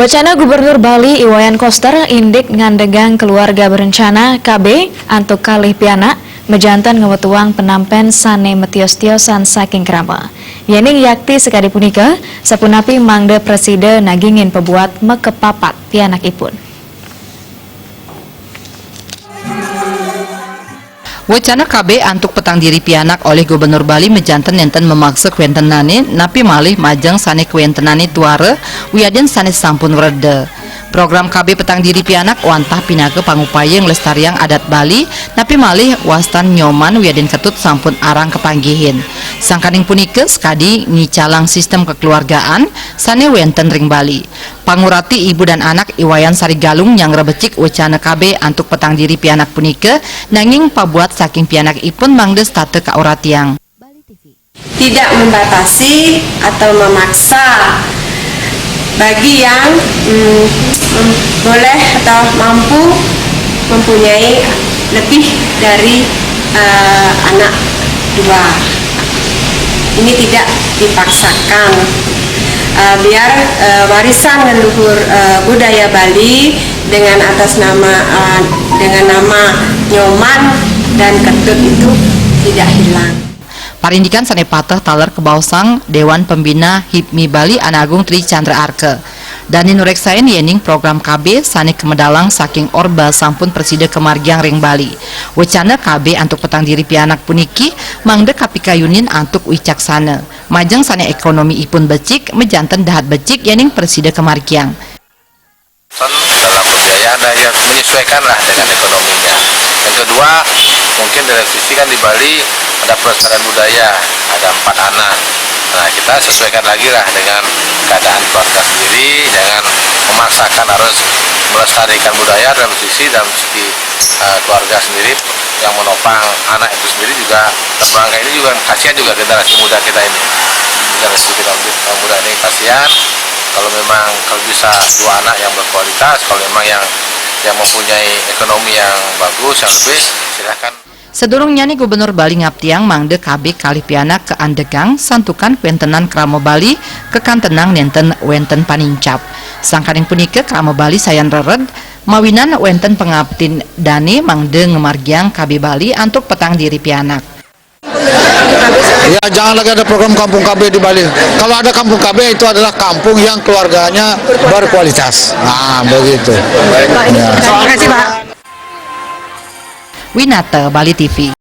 Wacana Gubernur Bali Iwayan Koster indik ngandegang keluarga berencana KB antuk kalih pianak mejantan ngewetuang penampen sane metios-tiosan saking krama. Yening yakti sekali punika sapunapi mangde presiden nagingin pebuat mekepapat pianakipun. Wacana KB antuk petang diri pianak oleh Gubernur Bali mejanten nenten memaksa kuentenane napi malih majeng sane kuentenane tuare wiaden sane sampun rede. Program KB petang diri pianak wantah pinake pangupaya nglestariang adat Bali napi malih wastan nyoman wiaden ketut sampun arang kepanggihin. Sangkaning punika skadi ngicalang sistem kekeluargaan sane wenten ring Bali. Pangurati ibu dan anak Iwayan Sarigalung yang rebecik wacana KB antuk petang diri pianak punika nanging pabuat saking pianak ipun mangdes tate kauratiang. Tidak membatasi atau memaksa bagi yang boleh atau mampu mempunyai lebih dari anak dua. Ini tidak dipaksakan. Biar warisan leluhur budaya Bali dengan atas nama nyoman dan ketut itu tidak hilang. Parindikan sane patah taler kebausang Dewan Pembina HIPMI Bali Anagung Tri Chandra Arke. Dani nureksain yening program KB sane kemedalang saking orba sampun preside kemargiang ring Bali. Wacana KB antuk petang diri pianak puniki mangde kapikayunin antuk wicaksana. Majeng sane ekonomi ipun becik mejanten dahat becik yening preside kemargiang. Dalam pembiayaan yang menyesuaikan lah dengan ekonominya. Yang kedua, mungkin dari sisi kan di Bali ada pelestarian budaya, ada 4 anak. Nah, kita sesuaikan lagi lah dengan keadaan keluarga sendiri, jangan memaksakan harus melestarikan budaya dalam segi keluarga sendiri yang menopang anak itu sendiri juga. Bangga ini juga kasihan juga generasi muda kita ini. Generasi kita muda ini kasihan. Kalau bisa 2 anak yang berkualitas, kalau memang yang mempunyai ekonomi yang bagus, yang lebih, silahkan. Sedurungnya nih Gubernur Bali ngaptiang mangde KB kalih pianak ke andegang santukan kuentenan kramo Bali ke kantenang nenten wenten panincap. Sangkaning punika kramo Bali sayan rered mawinan wenten pengabtin dane mangde ngemargiang KB Bali antuk petang diri pianak. Ya, jangan lagi ada program kampung KB di Bali. Kalau ada kampung KB itu adalah kampung yang keluarganya berkualitas. Nah, begitu. Ya. Winata Bali TV.